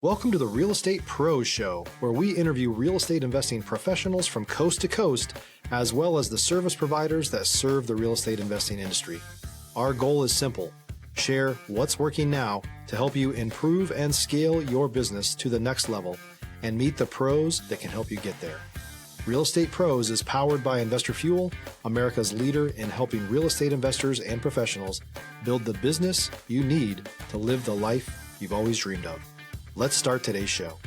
Welcome to the Real Estate Pros Show, where we interview real estate investing professionals from coast to coast, as well as the service providers that serve the real estate investing industry. Our goal is simple: share what's working now to help you improve and scale your business to the next level and meet the pros that can help you get there. Real Estate Pros is powered by Investor Fuel, America's leader in helping real estate investors and professionals build the business you need to live the life you've always dreamed of. Let's start today's show.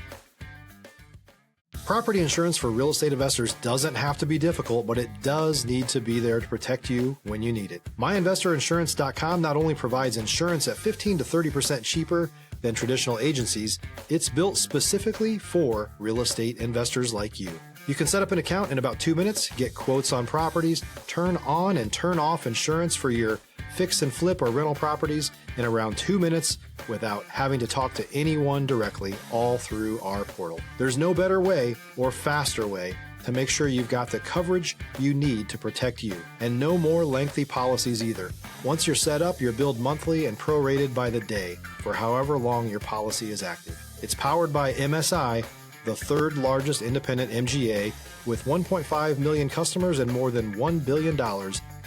Property insurance for real estate investors doesn't have to be difficult, but it does need to be there to protect you when you need it. MyInvestorInsurance.com not only provides insurance at 15 to 30% cheaper than traditional agencies, it's built specifically for real estate investors like you. You can set up an account in about 2 minutes, get quotes on properties, turn on and turn off insurance for your fix and flip or rental properties in around 2 minutes without having to talk to anyone directly, all through our portal. There's no better way or faster way to make sure you've got the coverage you need to protect you, and no more lengthy policies either. Once you're set up, you're billed monthly and prorated by the day for however long your policy is active. It's powered by MSI, the third largest independent MGA, with 1.5 million customers and more than $1 billion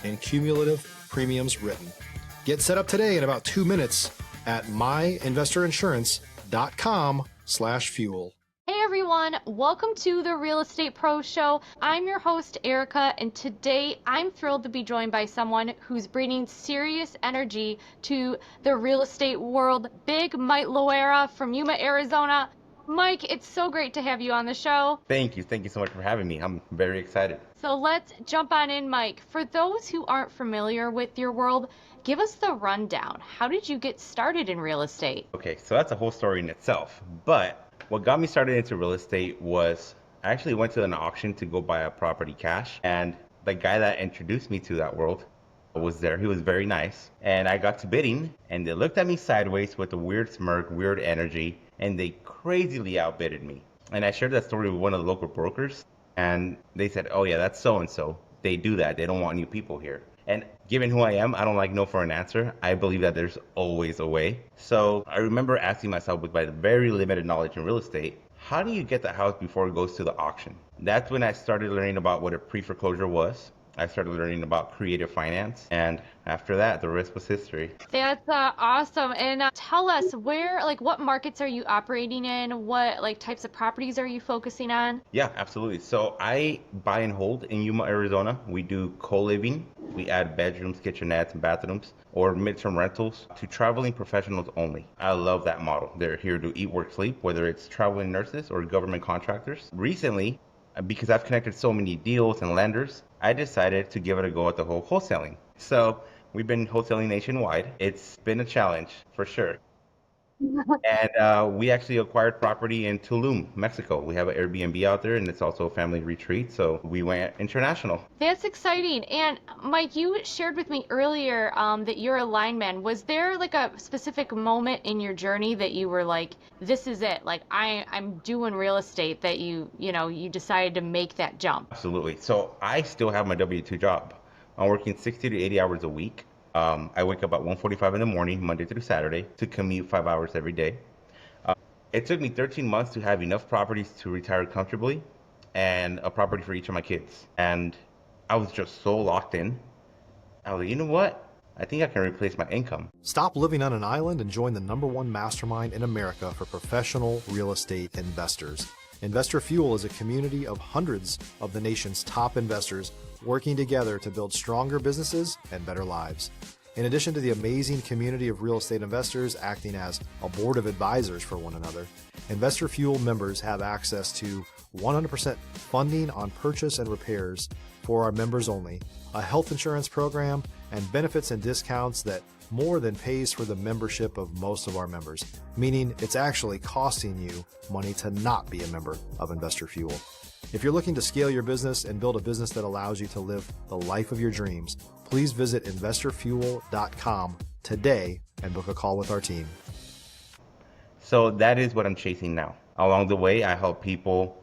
in cumulative premiums written. Get set up today in about 2 minutes at myinvestorinsurance.com/fuel. Hey everyone, welcome to the Real Estate Pro Show. I'm your host, Erika, and today I'm thrilled to be joined by someone who's bringing serious energy to the real estate world, Big Mike Loera from Yuma, Arizona. Mike, it's so great to have you on the show. Thank you so much for having me. I'm very excited. So let's jump on in, Mike. For those who aren't familiar with your world, give us the rundown. How did you get started in real estate? Okay, so that's a whole story in itself. But what got me started into real estate was I actually went to an auction to go buy a property cash. And the guy that introduced me to that world was there. He was very nice. And I got to bidding, and they looked at me sideways with a weird smirk, weird energy, and they crazily outbidded me. And I shared that story with one of the local brokers, and they said, oh yeah, that's so-and-so. They do that. They don't want new people here. And given who I am, I don't like no for an answer. I believe that there's always a way. So I remember asking myself, with my very limited knowledge in real estate, how do you get the house before it goes to the auction? That's when I started learning about what a pre-foreclosure was. I started learning about creative finance, and after that, the rest was history. That's awesome. And tell us what markets are you operating in? What types of properties are you focusing on? Yeah, absolutely. So I buy and hold in Yuma, Arizona. We do co-living. We add bedrooms, kitchenettes, and bathrooms, or midterm rentals to traveling professionals only. I love that model. They're here to eat, work, sleep, whether it's traveling nurses or government contractors. Recently, because I've connected so many deals and lenders, I decided to give it a go at the whole wholesaling. So we've been wholesaling nationwide. It's been a challenge for sure. And we actually acquired property in Tulum, Mexico. We have an Airbnb out there, and it's also a family retreat. So we went international. That's exciting. And Mike, you shared with me earlier that you're a lineman. Was there a specific moment in your journey that you were like, this is it? I'm doing real estate, that you decided to make that jump? Absolutely. So I still have my W-2 job. I'm working 60 to 80 hours a week. I wake up at 1:45 in the morning, Monday through Saturday, to commute 5 hours every day. It took me 13 months to have enough properties to retire comfortably, and a property for each of my kids. And I was just so locked in. I was like, you know what? I think I can replace my income. Stop living on an island and join the #1 mastermind in America for professional real estate investors. Investor Fuel is a community of hundreds of the nation's top investors working together to build stronger businesses and better lives. In addition to the amazing community of real estate investors acting as a board of advisors for one another, Investor Fuel members have access to 100% funding on purchase and repairs for our members only, a health insurance program, and benefits and discounts that more than pays for the membership of most of our members, meaning it's actually costing you money to not be a member of Investor Fuel. If you're looking to scale your business and build a business that allows you to live the life of your dreams, please visit investorfuel.com today and book a call with our team. So that is what I'm chasing now. Along the way, I help people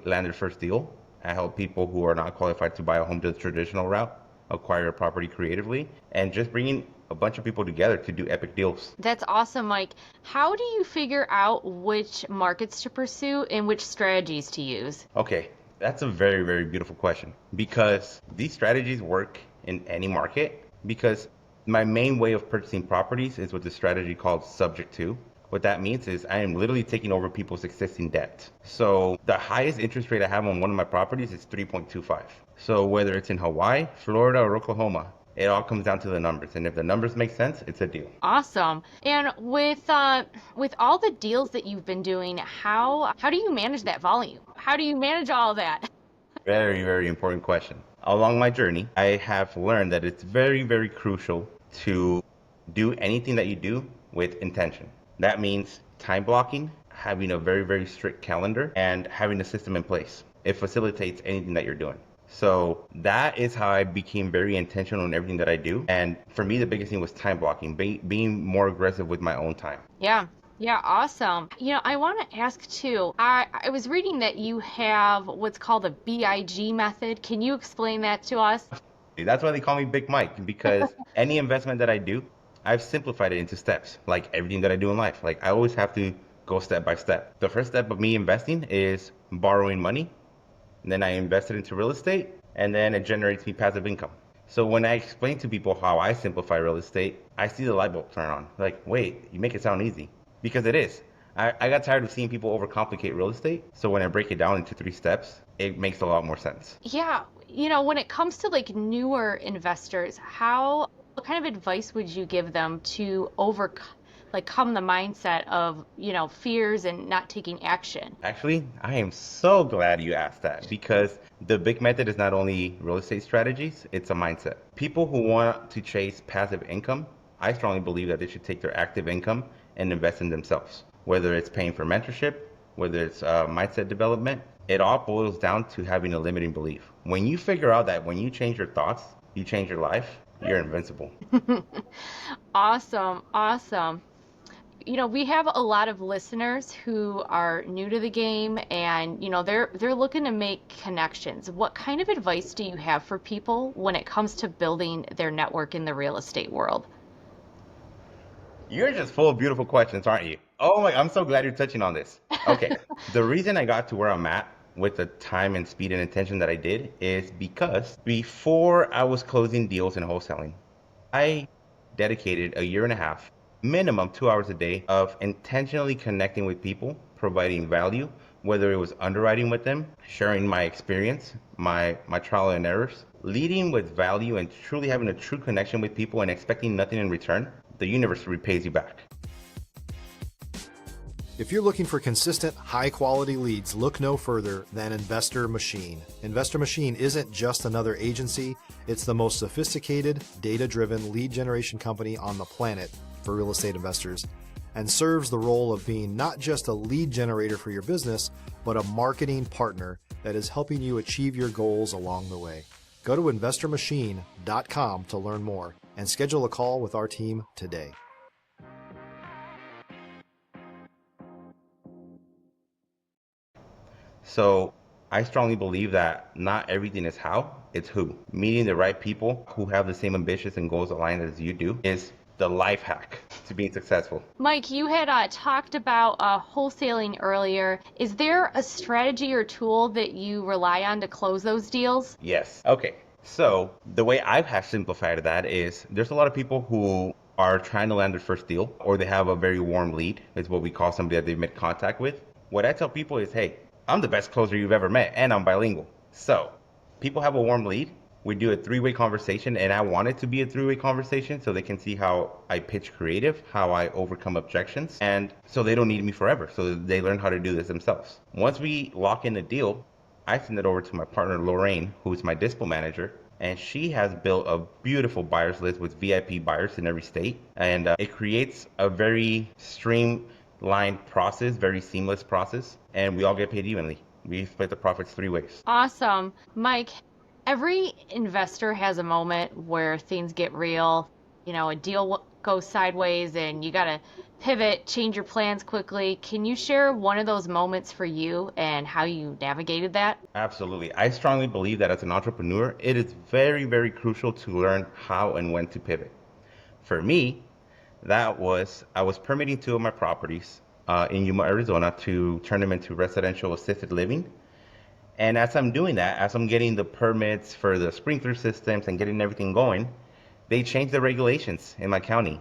land their first deal. I help people who are not qualified to buy a home the traditional route acquire a property creatively, and just bringing a bunch of people together to do epic deals. That's awesome, Mike. How do you figure out which markets to pursue and which strategies to use? Okay, that's a very, very beautiful question because these strategies work in any market because my main way of purchasing properties is with the strategy called subject to. What that means is I am literally taking over people's existing debt. So the highest interest rate I have on one of my properties is 3.25. So whether it's in Hawaii, Florida, or Oklahoma, it all comes down to the numbers. And if the numbers make sense, it's a deal. Awesome. And with all the deals that you've been doing, how do you manage that volume? How do you manage all of that? Very, very important question. Along my journey, I have learned that it's very, very crucial to do anything that you do with intention. That means time blocking, having a very, very strict calendar, and having a system in place. It facilitates anything that you're doing. So that is how I became very intentional in everything that I do. And for me, the biggest thing was time blocking, being more aggressive with my own time. Yeah. Yeah, awesome. I want to ask too. I was reading that you have what's called the BIG method. Can you explain that to us? That's why they call me Big Mike, because any investment that I do, I've simplified it into steps, like everything that I do in life. Like I always have to go step by step. The first step of me investing is borrowing money. And then I invest it into real estate, and then it generates me passive income. So when I explain to people how I simplify real estate, I see the light bulb turn on. Like, wait, you make it sound easy. Because it is. I got tired of seeing people overcomplicate real estate. So when I break it down into 3 steps, it makes a lot more sense. Yeah, when it comes to like newer investors, what kind of advice would you give them to overcome the mindset of, fears and not taking action? Actually, I am so glad you asked that because the big method is not only real estate strategies, it's a mindset. People who want to chase passive income, I strongly believe that they should take their active income and invest in themselves. Whether it's paying for mentorship, whether it's mindset development, it all boils down to having a limiting belief. When you figure out that when you change your thoughts, you change your life, you're invincible. Awesome, awesome. We have a lot of listeners who are new to the game and, they're looking to make connections. What kind of advice do you have for people when it comes to building their network in the real estate world? You're just full of beautiful questions, aren't you? Oh my, I'm so glad you're touching on this. Okay, the reason I got to where I'm at with the time and speed and intention that I did is because before I was closing deals and wholesaling, I dedicated a year and a half, minimum 2 hours a day of intentionally connecting with people, providing value, whether it was underwriting with them, sharing my experience, my trial and errors, leading with value and truly having a true connection with people and expecting nothing in return. The universe repays you back. If you're looking for consistent, high-quality leads, look no further than Investor Machine. Investor Machine isn't just another agency, it's the most sophisticated, data-driven lead generation company on the planet for real estate investors, and serves the role of being not just a lead generator for your business, but a marketing partner that is helping you achieve your goals along the way. Go to investormachine.com to learn more and schedule a call with our team today. So I strongly believe that not everything is how, it's who. Meeting the right people who have the same ambitions and goals aligned as you do is the life hack to being successful. Mike, you had talked about wholesaling earlier. Is there a strategy or tool that you rely on to close those deals? Yes. Okay. So the way I have simplified that is there's a lot of people who are trying to land their first deal or they have a very warm lead. It's what we call somebody that they've made contact with. What I tell people is, hey, I'm the best closer you've ever met and I'm bilingual. So people have a warm lead. We do a 3-way conversation and I want it to be a 3-way conversation so they can see how I pitch creative, how I overcome objections, and so they don't need me forever. So they learn how to do this themselves. Once we lock in the deal, I send it over to my partner, Lorraine, who's my dispo manager. And she has built a beautiful buyers list with VIP buyers in every state. And it creates a very streamlined process, very seamless process. And we all get paid evenly. We split the profits 3 ways. Awesome. Mike, every investor has a moment where things get real. A deal goes sideways and you got to pivot, change your plans quickly. Can you share one of those moments for you and how you navigated that? Absolutely. I strongly believe that as an entrepreneur, it is very, very crucial to learn how and when to pivot. For me, I was permitting 2 of my properties in Yuma, Arizona to turn them into residential assisted living. And as I'm doing that, as I'm getting the permits for the sprinkler systems and getting everything going, they changed the regulations in my county.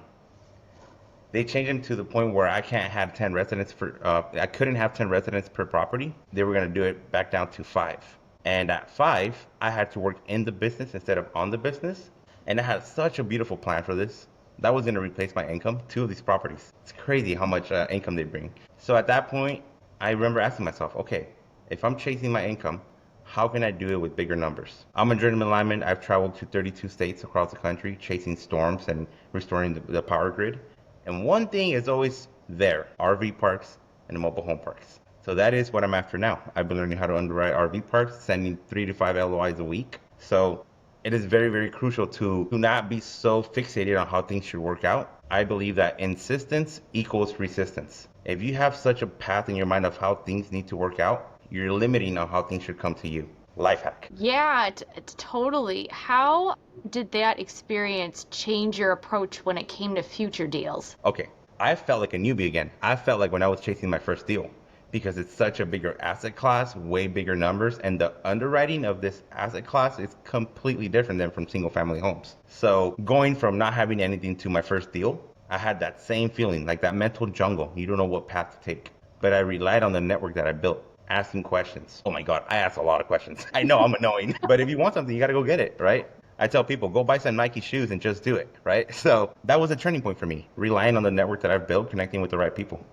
They changed them to the point where I can't have 10 residents I couldn't have 10 residents per property. They were going to do it back down to 5. And at 5, I had to work in the business instead of on the business. And I had such a beautiful plan for this. That was going to replace my income, 2 of these properties. It's crazy how much income they bring. So at that point, I remember asking myself, okay, if I'm chasing my income, how can I do it with bigger numbers? I'm a journeyman lineman. I've traveled to 32 states across the country, chasing storms and restoring the power grid. And one thing is always there, RV parks and mobile home parks. So that is what I'm after now. I've been learning how to underwrite RV parks, sending 3 to 5 LOIs a week. So it is very, very crucial to not be so fixated on how things should work out. I believe that insistence equals resistance. If you have such a path in your mind of how things need to work out, you're limiting on how things should come to you. Life hack. Yeah, totally. How did that experience change your approach when it came to future deals? Okay, I felt like a newbie again. I felt like when I was chasing my first deal because it's such a bigger asset class, way bigger numbers, and the underwriting of this asset class is completely different than from single family homes. So going from not having anything to my first deal, I had that same feeling, like that mental jungle. You don't know what path to take. But I relied on the network that I built. Asking questions. Oh my God, I ask a lot of questions. I know I'm annoying, but if you want something, you got to go get it, right? I tell people, go buy some Nike shoes and just do it, right? So that was a turning point for me, relying on the network that I've built, connecting with the right people.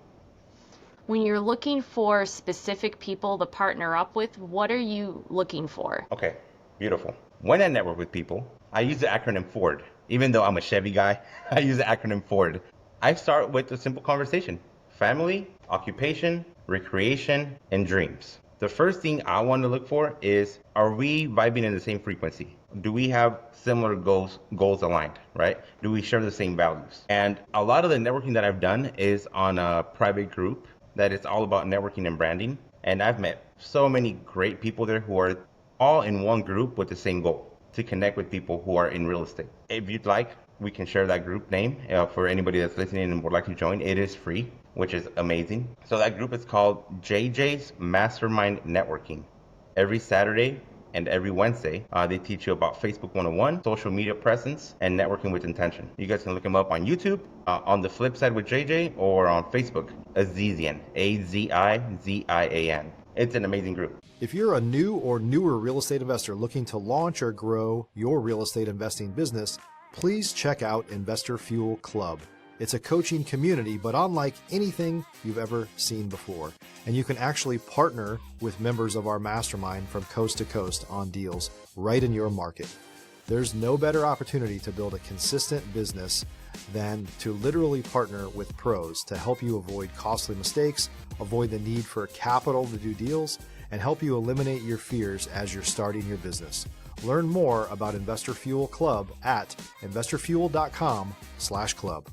When you're looking for specific people to partner up with, what are you looking for? Okay, beautiful. When I network with people, I use the acronym FORD. Even though I'm a Chevy guy, I use the acronym FORD. I start with a simple conversation: family, occupation, recreation, and dreams. The first thing I want to look for is, are we vibing in the same frequency? Do we have similar goals aligned, right? Do we share the same values? And a lot of the networking that I've done is on a private group that is all about networking and branding. And I've met so many great people there who are all in one group with the same goal: to connect with people who are in real estate. If you'd like, we can share that group name for anybody that's listening and would like to join. It is free, which is amazing. So that group is called JJ's Mastermind Networking. Every Saturday and every Wednesday, they teach you about Facebook 101, social media presence, and networking with intention. You guys can look them up on YouTube, on the Flip Side with JJ, or on Facebook, Azizian, Azizian. It's an amazing group. If you're a new or newer real estate investor looking to launch or grow your real estate investing business, please check out Investor Fuel Club. It's a coaching community, but unlike anything you've ever seen before. And you can actually partner with members of our mastermind from coast to coast on deals right in your market. There's no better opportunity to build a consistent business than to literally partner with pros to help you avoid costly mistakes, avoid the need for capital to do deals, and help you eliminate your fears as you're starting your business. Learn more about Investor Fuel Club at investorfuel.com/club.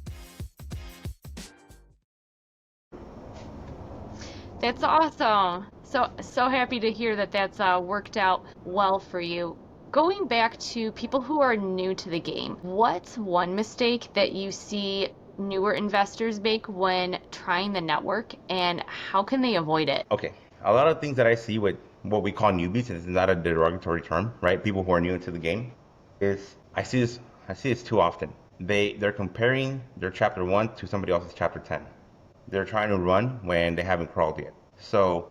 That's awesome. So happy to hear that that's worked out well for you. Going back to people who are new to the game, what's one mistake that you see newer investors make when trying the network, and how can they avoid it? Okay, a lot of things that I see with what we call newbies, and it's not a derogatory term, right? People who are new into the game, is I see this too often. They're comparing their chapter 1 to somebody else's chapter 10. They're trying to run when they haven't crawled yet. So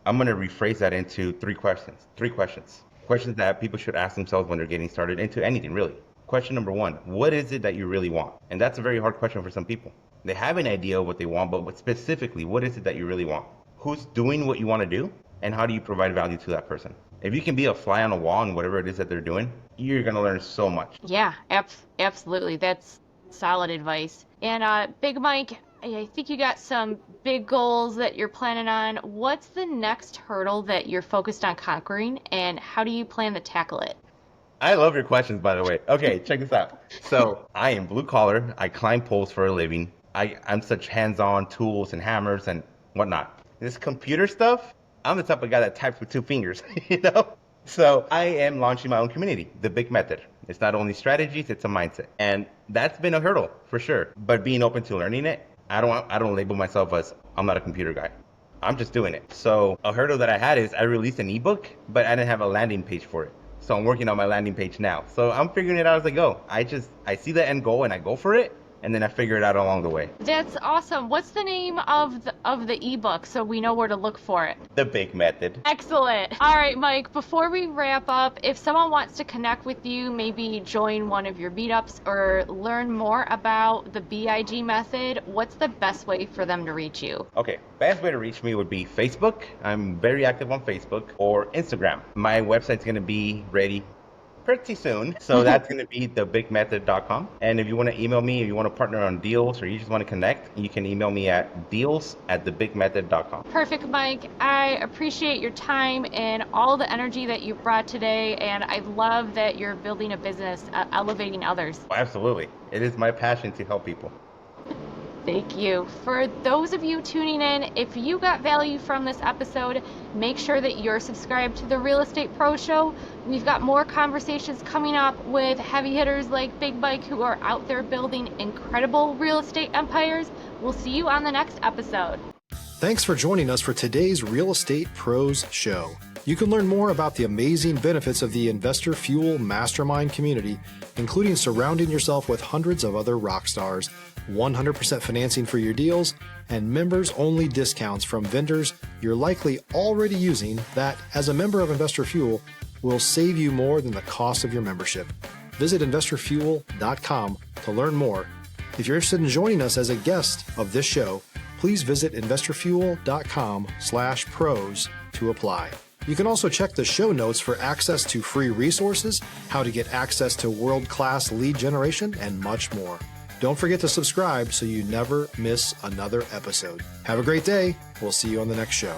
I'm going to rephrase that into 3 questions. 3 questions. Questions that people should ask themselves when they're getting started into anything, really. Question number 1, what is it that you really want? And that's a very hard question for some people. They have an idea of what they want, but specifically, what is it that you really want? Who's doing what you want to do? And how do you provide value to that person? If you can be a fly on the wall in whatever it is that they're doing, you're going to learn so much. Yeah, absolutely. That's solid advice. And Big Mike, I think you got some big goals that you're planning on. What's the next hurdle that you're focused on conquering, and how do you plan to tackle it? I love your questions, by the way. Okay, check this out. So I am blue collar. I climb poles for a living. I'm such hands-on tools and hammers and whatnot. This computer stuff, I'm the type of guy that types with 2 fingers, you know? So I am launching my own community, the Big Method. It's not only strategies, it's a mindset. And that's been a hurdle for sure. But being open to learning it, I don't label myself as I'm not a computer guy. I'm just doing it. So a hurdle that I had is I released an ebook, but I didn't have a landing page for it. So I'm working on my landing page now. So I'm figuring it out as I go. I see the end goal and I go for it. And then I figure it out along the way. That's awesome. What's the name of the ebook so we know where to look for it? The Big Method. Excellent. All right, Mike, before we wrap up, if someone wants to connect with you, maybe join one of your meetups or learn more about the BIG method, what's the best way for them to reach you? Okay, best way to reach me would be Facebook. I'm very active on Facebook, or Instagram. My website's going to be ready pretty soon. So that's going to be thebigmethod.com. And if you want to email me, if you want to partner on deals, or you just want to connect, you can email me at deals@thebigmethod.com. Perfect, Mike. I appreciate your time and all the energy that you brought today. And I love that you're building a business, elevating others. Absolutely. It is my passion to help people. Thank you. For those of you tuning in, if you got value from this episode, make sure that you're subscribed to the Real Estate Pro Show. We've got more conversations coming up with heavy hitters like Big Mike who are out there building incredible real estate empires. We'll see you on the next episode. Thanks for joining us for today's Real Estate Pros Show. You can learn more about the amazing benefits of the Investor Fuel Mastermind community, including surrounding yourself with hundreds of other rock stars, 100% financing for your deals, and members-only discounts from vendors you're likely already using that, as a member of Investor Fuel, will save you more than the cost of your membership. Visit investorfuel.com to learn more. If you're interested in joining us as a guest of this show, please visit investorfuel.com/pros to apply. You can also check the show notes for access to free resources, how to get access to world-class lead generation, and much more. Don't forget to subscribe so you never miss another episode. Have a great day. We'll see you on the next show.